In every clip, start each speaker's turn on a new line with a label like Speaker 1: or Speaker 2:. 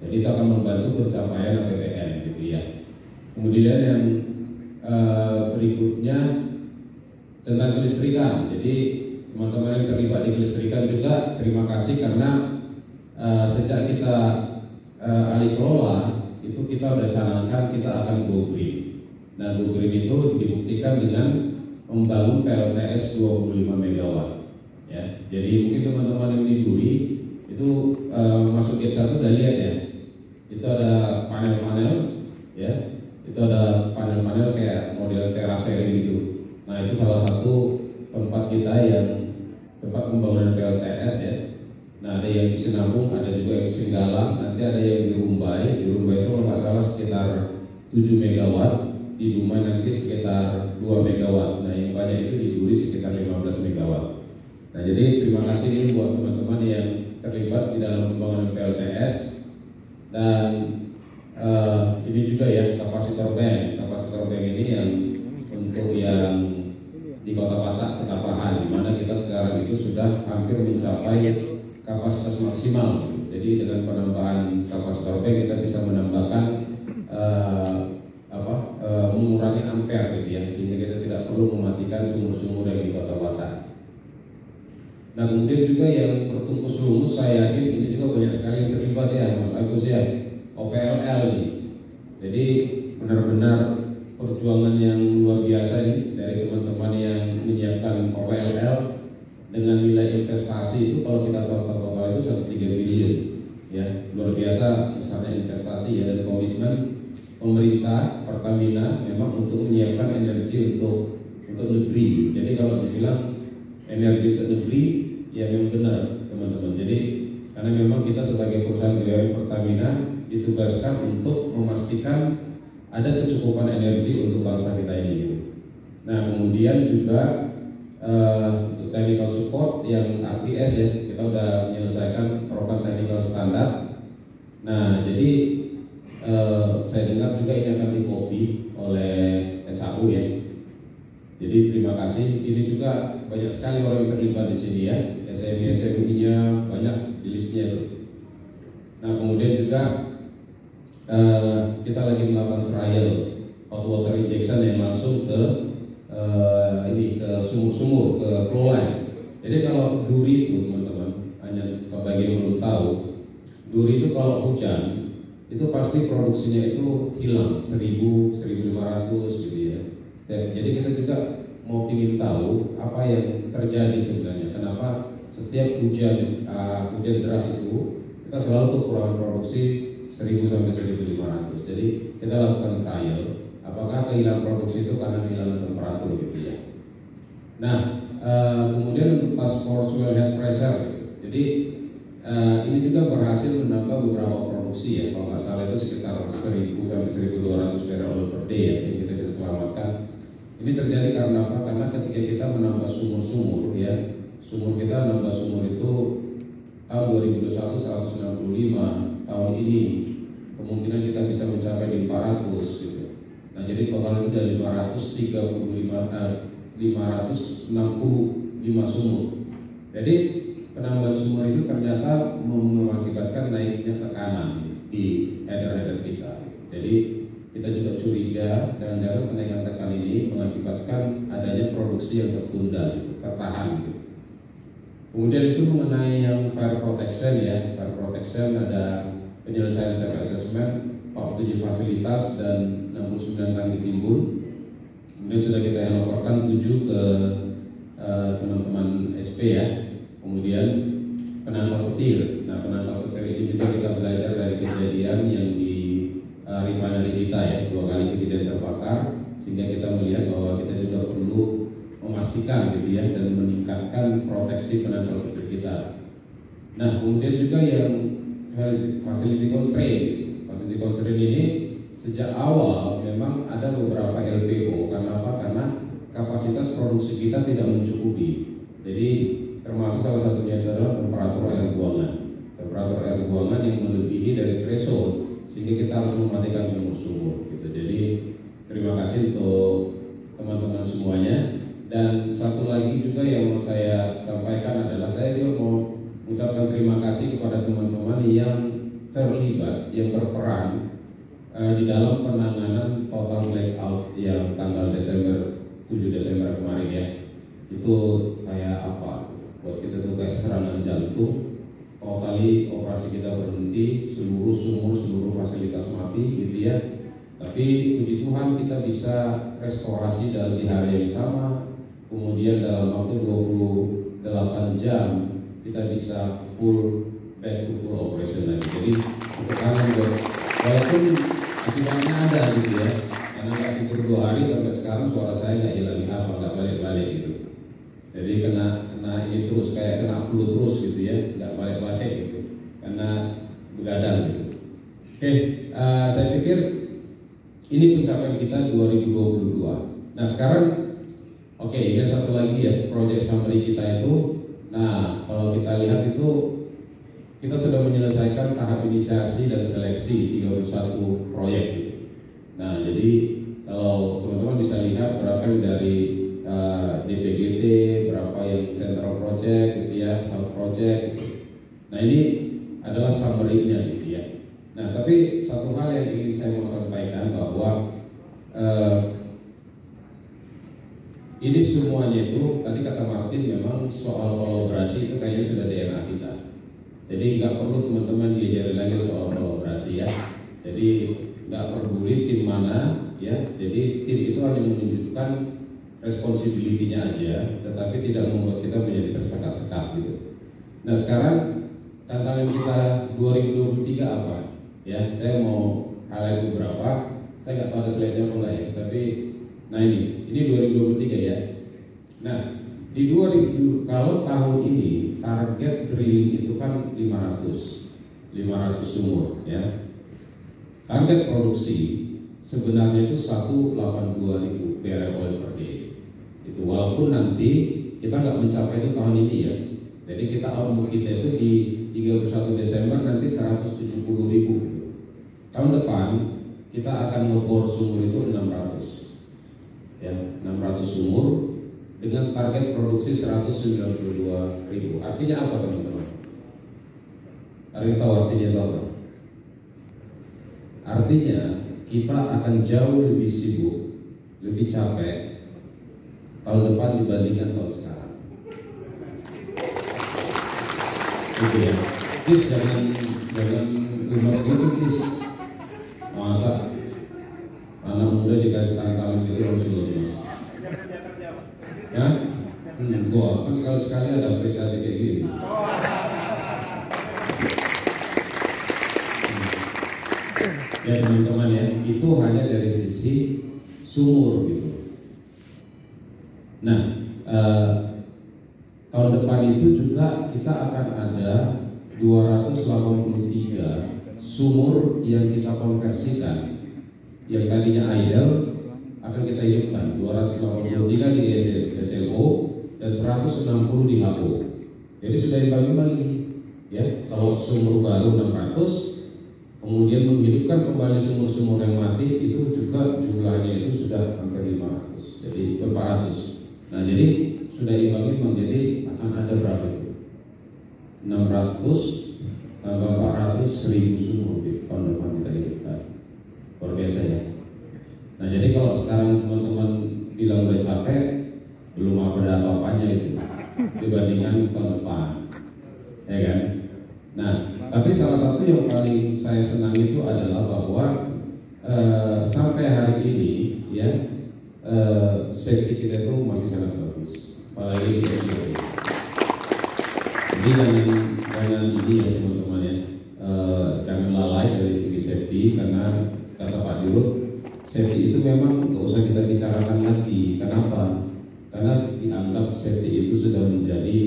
Speaker 1: Jadi itu akan membantu pencapaian APBN gitu ya. Kemudian yang berikutnya tentang kelistrikan. Jadi teman-teman yang terlibat di kelistrikan juga terima kasih karena sejak kita alih kelola itu kita sudah canangkan kita akan go green. Nah, go green itu dibuktikan dengan membangun PLTS 25 MW. Ya, jadi mungkin teman-teman yang di Duri itu masuk gate 1 udah lihat ya. Itu ada panel-panel, ya. Itu ada panel-panel kayak model terasering gitu. Nah, itu salah satu tempat kita yang tempat pembangunan PLTS ya. Nah, ada yang di Sinabung, ada juga yang di Singgalang, nanti ada yang di Rumbai. Di Rumbai itu kalau nggak salah sekitar 7 MW, di Dumai nanti sekitar 2 MW. Nah, yang banyak itu di Duri sekitar 15 MW. Nah, jadi terima kasih nih buat teman-teman yang terlibat di dalam pembangunan PLTS. Dan ini juga ya kapasitor bank ini yang untuk yang di Kota Batak, Petapahan, di mana kita sekarang itu sudah hampir mencapai kapasitas maksimal. Jadi dengan penambahan kapasitor bank kita bisa menambahkan mengurangi ampere gitu ya, sehingga kita tidak perlu mematikan sumur-sumur yang di Kota Batak. Nah, kemudian juga yang bertungkus lumus, saya yakin ini juga banyak sekali yang terlibat ya, Mas Agus ya, OPLL nih. Jadi benar-benar perjuangan yang luar biasa nih dari teman-teman yang menyiapkan OPLL dengan nilai investasi itu kalau kita total itu 1,3 triliun ya, luar biasa besarnya investasi ya, dan komitmen pemerintah Pertamina memang untuk menyiapkan energi untuk negeri. Jadi kalau dibilang energi untuk negeri ya memang benar teman-teman. Jadi karena memang kita sebagai perusahaan BUMN Pertamina ditugaskan untuk memastikan ada kecukupan energi untuk bangsa kita ini. Nah, kemudian juga untuk technical support yang RTS ya, kita udah menyelesaikan program technical standar. Nah, jadi saya dengar juga ini akan di-copy oleh SAU ya. Jadi terima kasih. Ini juga banyak sekali orang yang terlibat di sini ya. SMI-nya banyak di listnya itu. Nah, kemudian juga kita lagi melakukan trial hot water injection yang langsung ke ke sumur-sumur, ke flow line. Jadi kalau Duri itu teman-teman, hanya bagi yang belum tahu, Duri itu kalau hujan itu pasti produksinya itu hilang 1.000, 1.500 gitu ya. Jadi kita juga mau ingin tahu apa yang terjadi sebenarnya. Kenapa setiap hujan deras itu kita selalu kekurangan produksi 1.000 sampai 1.500. Jadi kita lakukan trial. Apakah kehilangan produksi itu karena kehilangan temperatur gitu ya. Nah, kemudian untuk task force wellhead pressure. Jadi ini juga berhasil menambah beberapa produksi ya. Kalau nggak salah itu sekitar 1.000 sampai 1.200 barrel oil per day ya, yang kita bisa selamatkan. Ini terjadi karena apa? Karena ketika kita menambah sumur-sumur ya, kita nambah sumur itu tahun 2021 165, tahun ini kemungkinan kita bisa mencapai di 400 gitu. Nah, jadi total itu dari 565 sumur. Jadi penambahan sumur itu ternyata mengakibatkan naiknya tekanan di header-header kita. Jadi kita juga curiga jangan-jangan kenaikan tekanan ini mengakibatkan adanya produksi yang tertunda, tertahan. Kemudian itu mengenai yang fire protection ya, fire protection ada penyelesaian self assessment 47 fasilitas dan 69 tangki timbun. Kemudian sudah kita handoverkan 7 ke teman-teman SP ya. Kemudian penangkal petir. Nah, penangkal petir ini juga kita belajar dari kejadian yang di refinery kita ya, 2 kali kejadian terbakar, sehingga kita melihat bahwa kita juga perlu memastikan gitu ya dan meningkatkan proteksi penangkal petir kita. Nah, kemudian juga yang facility constraint. Facility constraint ini sejak awal memang ada beberapa LPO. Karena apa? Karena kapasitas produksi kita tidak mencukupi. Jadi termasuk salah satunya adalah temperatur air buangan. Temperatur air buangan yang melebihi dari threshold, sehingga kita harus mematikan sumur-sumur. Gitu. Jadi terima kasih untuk teman-teman semuanya. Dan satu lagi juga yang mau saya sampaikan adalah saya juga mau mengucapkan terima kasih kepada teman-teman yang terlibat, yang berperan di dalam penanganan total blackout yang tanggal 7 Desember kemarin ya. Itu kayak apa? Buat kita tuh kayak serangan jantung. Totali operasi kita berhenti, seluruh sumur, seluruh fasilitas mati gitu ya. Tapi puji Tuhan kita bisa restorasi dalam di hari yang sama. Kemudian dalam waktu 28 jam kita bisa back to full operation lagi. Jadi untuk kalian walaupun akibatnya ada gitu ya, karena nggak tidur 2 hari sampai sekarang suara saya nggak hilang apa, nggak balik-balik gitu. Jadi kena ini terus kayak kena flu terus gitu ya, nggak balik-balik gitu, karena begadang gitu. Oke, saya pikir ini pencapaian kita 2022. Nah sekarang, oke, ini satu lagi ya, project summary kita itu. Nah kalau kita lihat itu kita sudah menyelesaikan tahap inisiasi dan seleksi 31 proyek gitu. Nah jadi kalau teman-teman bisa lihat berapa yang dari DPGT, berapa yang central project gitu ya, sub project gitu. Nah ini adalah summary-nya gitu ya. Nah tapi satu hal yang ingin saya mau sampaikan bahwa ini semuanya itu tadi kata Martin memang soal kolaborasi itu kayaknya sudah DNA kita. Jadi nggak perlu teman-teman diajari lagi soal kolaborasi ya. Jadi nggak peduli tim mana ya. Jadi tim itu hanya menunjukkan responsibility-nya aja, tetapi tidak membuat kita menjadi tersekat-sekat gitu. Nah sekarang tantangan kita 2023 apa? Ya, saya mau highlight beberapa. Saya nggak tahu ada slide-nya apa enggak ya, tapi nah ini 2023 ya. Nah di 2000 kalau tahun ini target drilling itu kan 500 sumur ya. Target produksi sebenarnya itu 182.000 barrel oil per day. Itu walaupun nanti kita nggak mencapai itu tahun ini ya. Jadi kita outlook kita itu di 31 Desember nanti 170.000. Tahun depan kita akan ngebor sumur itu 600 ya, 600 sumur dengan target produksi 192.000. Artinya apa teman-teman? Kalian tahu artinya itu apa? Artinya kita akan jauh lebih sibuk, lebih capek tahun depan dibandingkan tahun sekarang. Gitu ya. Kis jangan lemas gitu Kis. Masa anak muda dikasih tantangan gitu harus lemas. Ya? Gua kan sekali-sekali ada apresiasi kayak gini. Ya teman-teman ya, itu hanya dari sisi sumur gitu. Nah, tahun depan itu juga kita akan ada 283 sumur yang kita konversikan, yang tadinya idle akan kita hidupkan. 283 di SLO dan 160 di HO. Jadi sudah dibagi-bagi ya. Kalau sumur baru 600, kemudian menghidupkan kembali sumur-sumur yang mati itu juga jumlahnya itu sudah hampir 500, jadi 400. Nah jadi sudah dibagi menjadi akan ada berapa itu? 600 tambah 400, 1000 sumur di tahun depan kita hidupkan. Luar biasa ya. Nah jadi kalau sekarang teman-teman bilang udah capek, belum ada apa-apanya itu dibandingkan tahun depan, ya kan? Nah tapi salah satu yang paling saya senang itu adalah bahwa sampai hari ini ya safety kita itu masih sangat bagus, apalagi di SDO. Jadi jangan ini ya teman-teman ya, jangan lalai dari segi safety, karena kata Pak Dirut, safety itu memang nggak usah kita bicarakan lagi. Kenapa? Karena dianggap safety itu sudah menjadi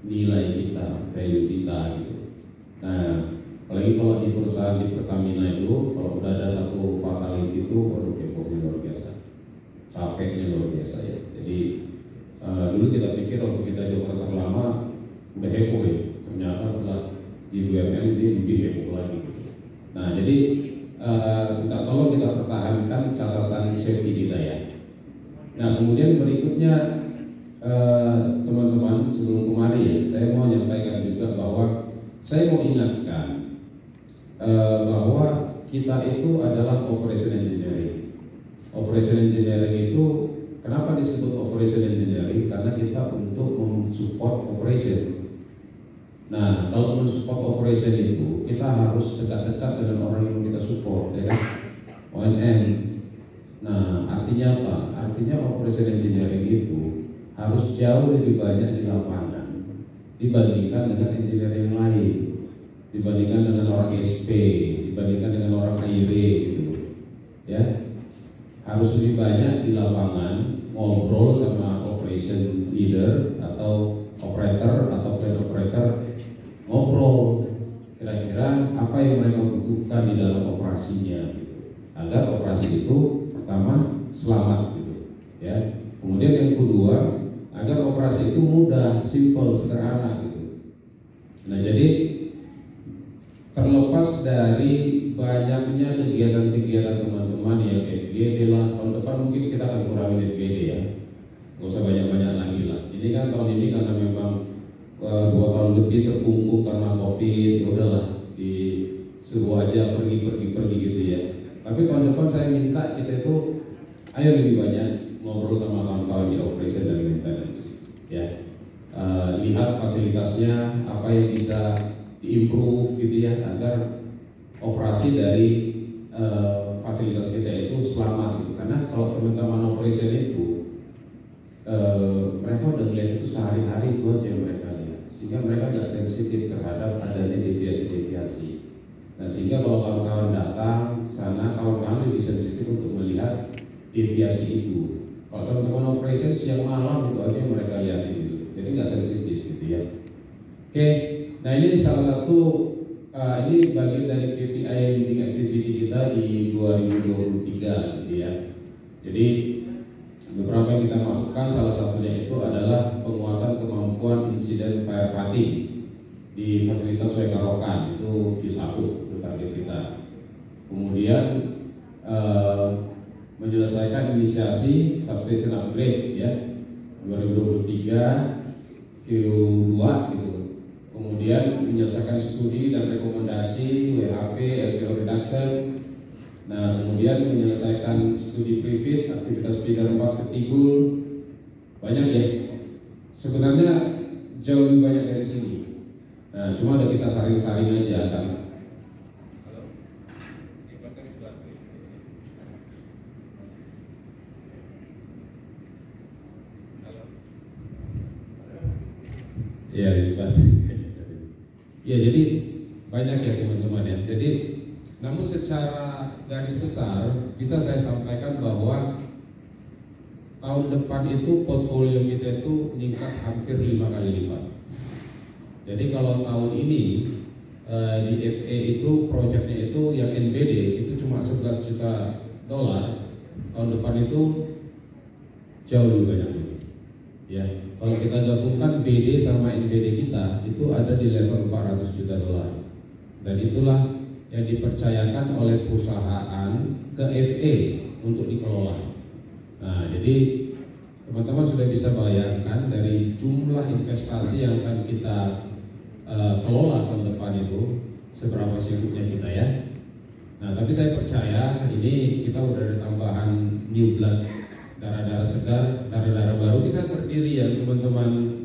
Speaker 1: nilai kita, value kita gitu. Nah, apalagi kalau di perusahaan di Pertamina itu, kalau udah ada satu fatality itu, waduh hebohnya luar biasa, capeknya luar biasa ya. Jadi dulu kita pikir waktu kita di operator lama udah heboh ya, ternyata setelah di BUMN ini lebih heboh lagi. Nah, jadi kita tolong kita pertahankan catatan safety kita ya. Nah, kemudian berikutnya teman-teman sebelum kemarin ya, saya mau menyampaikan juga bahwa saya mau ingatkan bahwa kita itu adalah operation engineering. Operation engineering itu kenapa disebut operation engineering? Karena kita untuk mensupport operation. Nah, kalau mensupport operation itu kita harus dekat-dekat dengan orang yang kita support, ya kan? ONM. Nah, artinya apa? Artinya operation engineering itu harus jauh lebih banyak di lapangan dibandingkan dengan engineering yang lain, dibandingkan dengan orang SP, dibandingkan dengan orang KIB gitu, ya. Harus lebih banyak di lapangan ngobrol sama operation leader atau operator atau plan operator, ngobrol kira-kira apa yang mereka butuhkan di dalam operasinya gitu, agar operasi itu pertama selamat gitu, ya. Kemudian yang kedua, agar operasi itu mudah, simple, sederhana gitu. Nah, jadi terlepas dari banyaknya kegiatan-kegiatan teman-teman yang FGD lah, tahun depan mungkin kita akan kurangi FGD ya, nggak usah banyak-banyak lagi lah. Ini kan tahun ini karena memang 2 tahun lebih terkungkung karena COVID, ya udahlah disuruh aja pergi gitu ya. Tapi tahun depan saya minta kita itu ayo lebih banyak ngobrol sama kawan-kawan di operation dan maintenance, ya. Lihat fasilitasnya apa yang bisa diimprove gitu ya, agar operasi dari fasilitas kita itu selamat gitu. Karena kalau teman-teman operation itu mereka udah melihat itu sehari-hari, itu aja yang mereka lihat, sehingga mereka nggak sensitif terhadap adanya deviasi-deviasi. Nah, sehingga kalau kawan-kawan datang sana, kawan-kawan lebih sensitif untuk melihat deviasi itu. Kalau teman-teman operation siang malam itu aja yang mereka lihat gitu, jadi nggak sensitif gitu ya. Oke, nah ini salah satu ini bagian dari KPI meeting activity kita di 2023 gitu ya. Jadi beberapa yang kita masukkan, salah satunya itu adalah penguatan kemampuan insiden firefighting di fasilitas Wekarokan, itu Q1, itu target kita. Kemudian menyelesaikan inisiasi substation upgrade ya 2023 Q2 gitu. Kemudian menyelesaikan studi dan rekomendasi WHP LPO reduction. Nah, kemudian menyelesaikan studi prefit aktivitas feeder 4 ke Tigul. Banyak ya. Sebenarnya jauh lebih banyak dari sini. Nah, cuma ada kita saring-saring aja kan. Ya, ya, jadi banyak ya teman-teman ya. Jadi, namun secara garis besar bisa saya sampaikan bahwa tahun depan itu portfolio kita itu meningkat hampir 5 kali lipat. Jadi kalau tahun ini di FE itu proyeknya itu yang NBD itu cuma $11 juta, tahun depan itu jauh lebih banyak lagi. Ya, kalau kita gabungkan BD sama NBD kita itu ada di level $400 juta. Dan itulah yang dipercayakan oleh perusahaan ke FE untuk dikelola. Nah, jadi teman-teman sudah bisa bayangkan dari jumlah investasi yang akan kita kelola tahun depan itu seberapa sibuknya kita ya. Nah, tapi saya percaya ini kita udah ada tambahan new blood, darah-darah segar, darah-darah baru bisa terdiri ya teman-teman